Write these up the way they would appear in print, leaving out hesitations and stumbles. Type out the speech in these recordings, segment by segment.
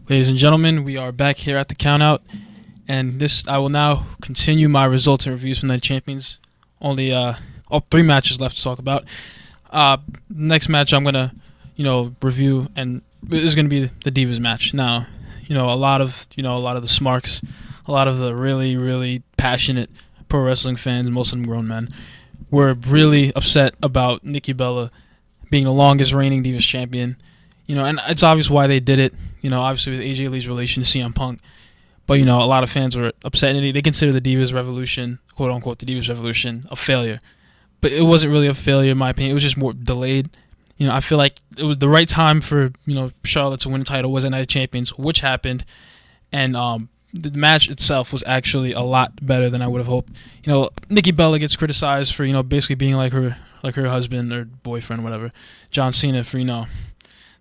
Ladies and gentlemen, we are back here at the countout, and this I will now continue my results and reviews from Night of Champions. Only 3 matches left to talk about. Next match I'm gonna, review, and this is gonna be the Divas match. Now, a lot of the smarks, a lot of the really really passionate pro wrestling fans, most of them grown men, were really upset about Nikki Bella being the longest reigning Divas champion. And it's obvious why they did it. Obviously with AJ Lee's relation to CM Punk. But, a lot of fans were upset. And they consider the Divas Revolution, quote unquote, the Divas Revolution, a failure. But it wasn't really a failure, in my opinion. It was just more delayed. I feel like it was the right time for, Charlotte to win the title, was at Night of Champions, which happened. And the match itself was actually a lot better than I would have hoped. Nikki Bella gets criticized for, basically being like her husband or boyfriend, whatever, John Cena, for,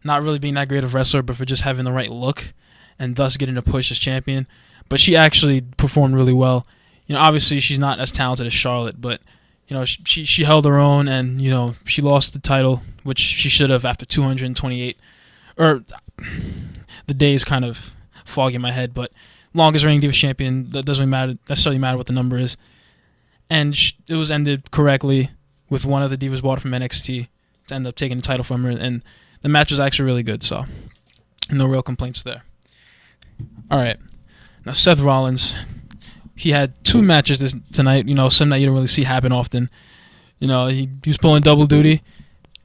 not really being that great of a wrestler, but for just having the right look and thus getting a push as champion. But she actually performed really well. Obviously she's not as talented as Charlotte, but she held her own, and she lost the title, which she should have after 228. Or the day is kind of foggy in my head, but longest reigning Divas champion, that doesn't necessarily matter what the number is. And it was ended correctly with one of the Divas bought from NXT to end up taking the title from her, and the match was actually really good, so no real complaints there. All right. Now, Seth Rollins, he had 2 matches tonight, something that you don't really see happen often. He was pulling double duty,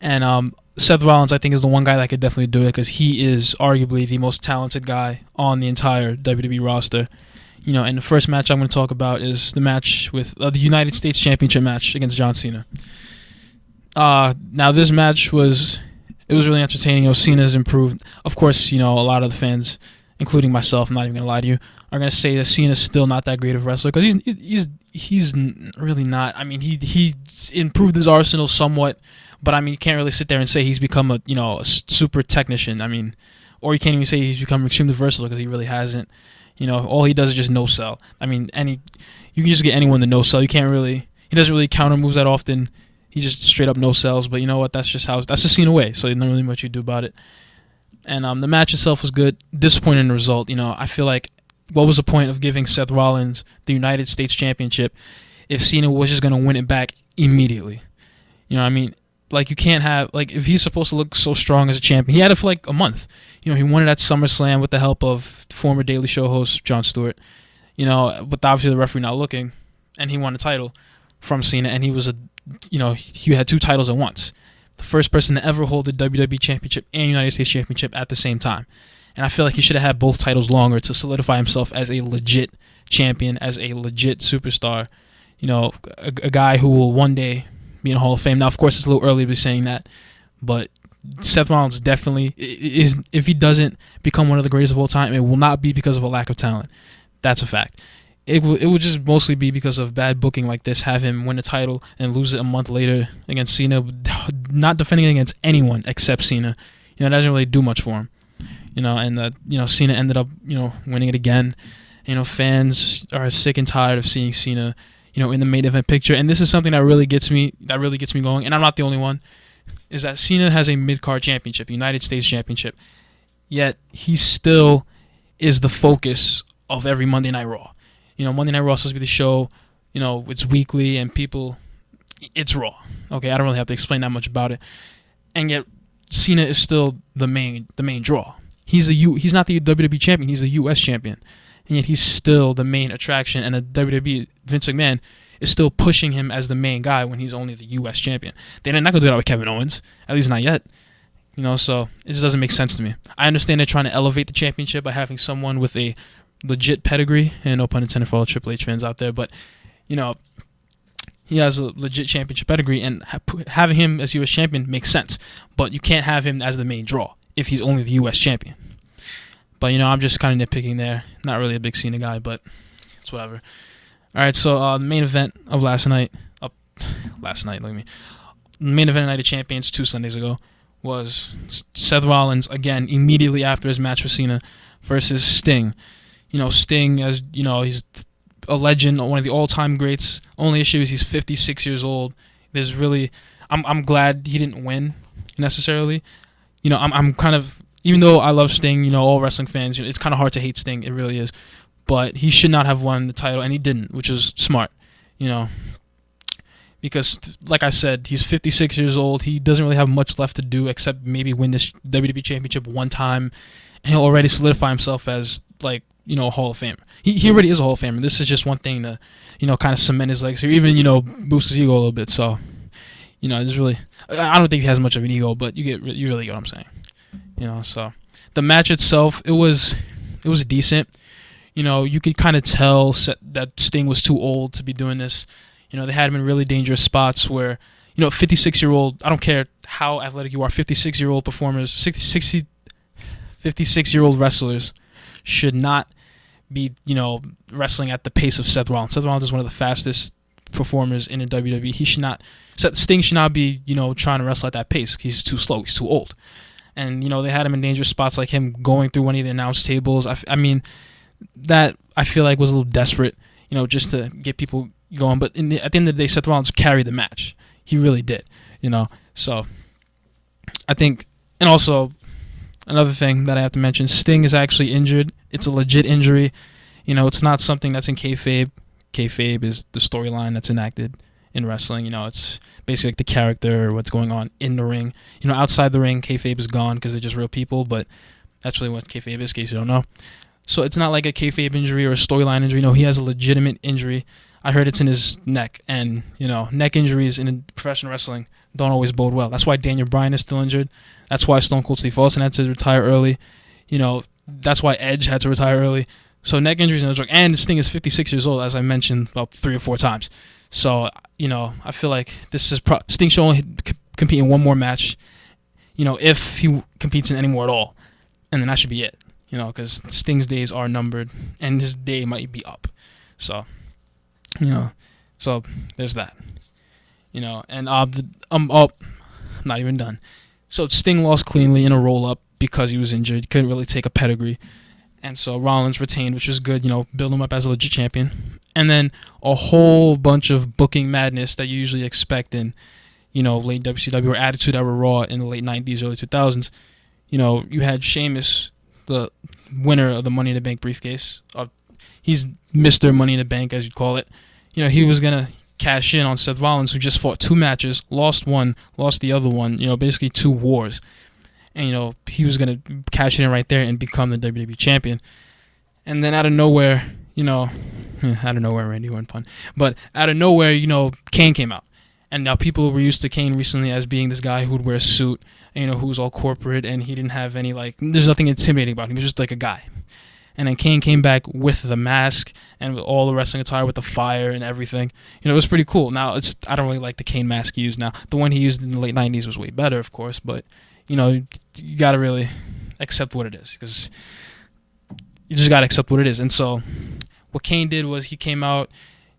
and Seth Rollins, I think, is the one guy that could definitely do it because he is arguably the most talented guy on the entire WWE roster. And the first match I'm going to talk about is the match with the United States Championship match against John Cena. Now, this match was really entertaining. Cena's improved. Of course, a lot of the fans, including myself, I'm not even going to lie to you, are going to say that Cena's still not that great of a wrestler because he's really not. I mean, he improved his arsenal somewhat, but I mean, you can't really sit there and say he's become a super technician. I mean, or you can't even say he's become extremely versatile because he really hasn't. All he does is just no sell. I mean, you can just get anyone to no sell. He doesn't really counter moves that often. He just straight up no sells, but you know what? That's the Cena way, so there's not really much you do about it. And the match itself was good. Disappointing in the result. I feel like, what was the point of giving Seth Rollins the United States Championship if Cena was just going to win it back immediately? What I mean? Like, you can't have, if he's supposed to look so strong as a champion, he had it for a month. He won it at SummerSlam with the help of former Daily Show host Jon Stewart, with obviously the referee not looking, and he won the title from Cena, and he was he had 2 titles at once. The first person to ever hold the WWE Championship and United States Championship at the same time. And I feel like he should have had both titles longer to solidify himself as a legit champion, as a legit superstar. A guy who will one day be in the Hall of Fame. Now, of course, it's a little early to be saying that, but Seth Rollins definitely is. If he doesn't become one of the greatest of all time, it will not be because of a lack of talent. That's a fact. It will just mostly be because of bad booking like this, have him win the title and lose it a month later against Cena, not defending against anyone except Cena. It doesn't really do much for him. Cena ended up, winning it again. Fans are sick and tired of seeing Cena, in the main event picture. And this is something that really gets me going. And I'm not the only one. Is that Cena has a mid-card championship, United States Championship, yet he still is the focus of every Monday Night Raw. Monday Night Raw is supposed to be the show, it's weekly and it's Raw. Okay, I don't really have to explain that much about it. And yet, Cena is still the main draw. He's not the WWE champion, he's the US champion. And yet he's still the main attraction, and the WWE, Vince McMahon, is still pushing him as the main guy when he's only the US champion. They're not going to do that with Kevin Owens, at least not yet. So it just doesn't make sense to me. I understand they're trying to elevate the championship by having someone with a legit pedigree, and no pun intended for all the Triple H fans out there, but he has a legit championship pedigree, and having him as U.S. champion makes sense, but you can't have him as the main draw if he's only the U.S. champion. But I'm just kind of nitpicking there. Not really a big Cena guy, but it's whatever. All right, so the main event of the main event of Night of Champions 2 Sundays ago was Seth Rollins again immediately after his match with Cena versus Sting. Sting, as he's a legend, one of the all-time greats. Only issue is he's 56 years old. I'm glad he didn't win necessarily. I'm kind of even though I love Sting, all wrestling fans, it's kind of hard to hate Sting. It really is. But he should not have won the title, and he didn't, which is smart, you know. Because, like I said, he's 56 years old. He doesn't really have much left to do except maybe win this WWE Championship one time, and he'll already solidify himself as, like, a Hall of Famer. He already is a Hall of Famer. This is just one thing to, kind of cement his legacy, or even, boost his ego a little bit. So, it's really, I don't think he has much of an ego, but you really get what I'm saying. So the match itself, it was decent. You could kind of tell that Sting was too old to be doing this. They had him in really dangerous spots where, 56-year-old, I don't care how athletic you are, 56-year-old performers, 56-year-old wrestlers should not be, wrestling at the pace of Seth Rollins. Seth Rollins is one of the fastest performers in the WWE. Sting should not be, trying to wrestle at that pace. He's too slow. He's too old. And, they had him in dangerous spots like him going through one of the announce tables. I mean, that I feel like was a little desperate, just to get people going, but at the end of the day, Seth Rollins carried the match. He really did, So I think, and also another thing that I have to mention, Sting is actually injured. It's a legit injury. It's not something that's in kayfabe. Kayfabe is the storyline that's enacted in wrestling. It's basically like the character or what's going on in the ring. Outside the ring, kayfabe is gone because they're just real people, but that's really what kayfabe is, in case you don't know. So it's not like a kayfabe injury or a storyline injury. No, he has a legitimate injury. I heard it's in his neck, and, neck injuries in professional wrestling don't always bode well. That's why Daniel Bryan is still injured. That's why Stone Cold Steve Austin had to retire early. That's why Edge had to retire early. So neck injuries are no joke. And this thing is 56 years old, as I mentioned about 3 or 4 times. So, I feel like this is Sting should only compete in one more match, if he competes in any more at all. And then that should be it, because Sting's days are numbered, and his day might be up. So... so there's that, and I'm not even done. So Sting lost cleanly in a roll-up because he was injured. He couldn't really take a pedigree, and so Rollins retained, which was good, build him up as a legit champion. And then a whole bunch of booking madness that you usually expect in, late WCW or Attitude Era Raw in the late 90s, early 2000s. You had Sheamus, the winner of the Money in the Bank briefcase. He's Mr. Money in the Bank, as you'd call it. He was going to cash in on Seth Rollins, who just fought 2 matches, lost one, lost the other one, basically 2 wars. And, he was going to cash in right there and become the WWE champion. And then out of nowhere, Randy Orton pun, but out of nowhere, Kane came out. And now people were used to Kane recently as being this guy who would wear a suit, who was all corporate, and he didn't have any, there's nothing intimidating about him. He was just like a guy. And then Kane came back with the mask and with all the wrestling attire with the fire and everything. It was pretty cool. Now, I don't really like the Kane mask he used now. The one he used in the late 90s was way better, of course, but, you got to really accept what it is, because you just got to accept what it is. And so what Kane did was he came out,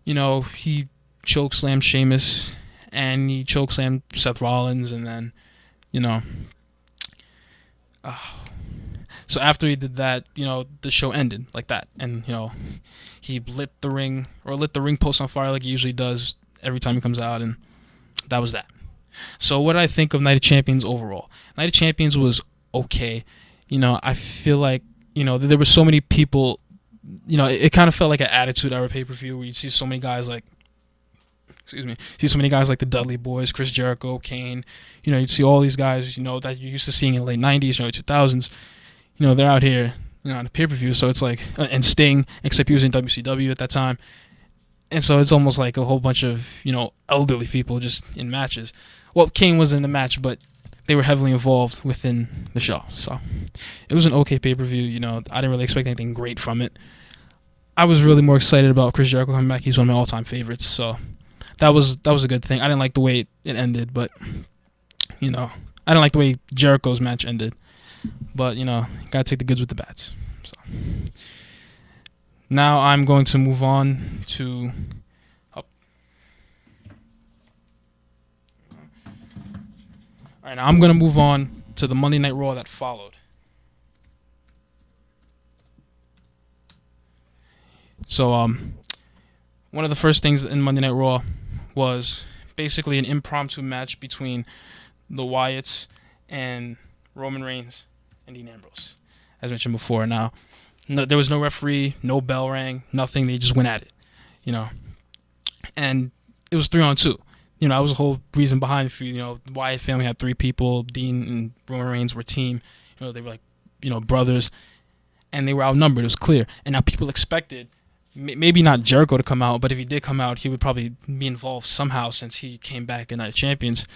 he chokeslammed Sheamus, and he chokeslammed Seth Rollins, and then, so after he did that, the show ended like that. And, he lit the ring post on fire like he usually does every time he comes out, and that was that. So what did I think of Night of Champions overall? Night of Champions was okay. I feel like, there were so many people, it kind of felt like an Attitude Era pay-per-view where you see so many guys like, the Dudley Boys, Chris Jericho, Kane. You'd see all these guys, that you're used to seeing in the late 90s, early 2000s. They're out here, on the pay-per-view, so it's like, and Sting, except he was in WCW at that time. And so it's almost like a whole bunch of, elderly people just in matches. Well, Kane was in the match, but they were heavily involved within the show. So it was an okay pay-per-view. I didn't really expect anything great from it. I was really more excited about Chris Jericho coming back. He's one of my all-time favorites, so that was a good thing. I didn't like the way it ended, but, I didn't like the way Jericho's match ended. But, gotta take the goods with the bads. So now I'm going to move on to... Alright, now I'm going to move on to the Monday Night Raw that followed. So, one of the first things in Monday Night Raw was basically an impromptu match between the Wyatts and Roman Reigns and Dean Ambrose, as mentioned before. Now, there was no referee, no bell rang, nothing. They just went at it, you know. And it was 3-on-2. You know, that was the whole reason behind it. You know, the Wyatt family had 3 people. Dean and Roman Reigns were a team. You know, they were like, you know, brothers. And they were outnumbered. It was clear. And now people expected, maybe not Jericho to come out, but if he did come out, he would probably be involved somehow since he came back in Night of Champions.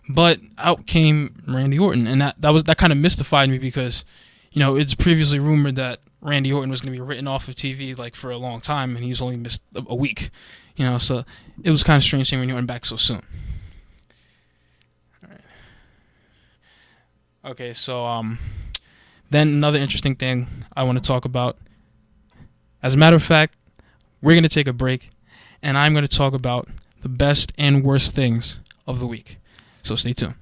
But out came Randy Orton. And that kind of mystified me because, you know, it's previously rumored that Randy Orton was going to be written off of TV like for a long time, and he's only missed a week. You know, so it was kind of strange seeing Randy Orton back so soon. All right. Okay, so then another interesting thing I want to talk about. As a matter of fact, we're going to take a break, and I'm going to talk about the best and worst things of the week. So stay tuned.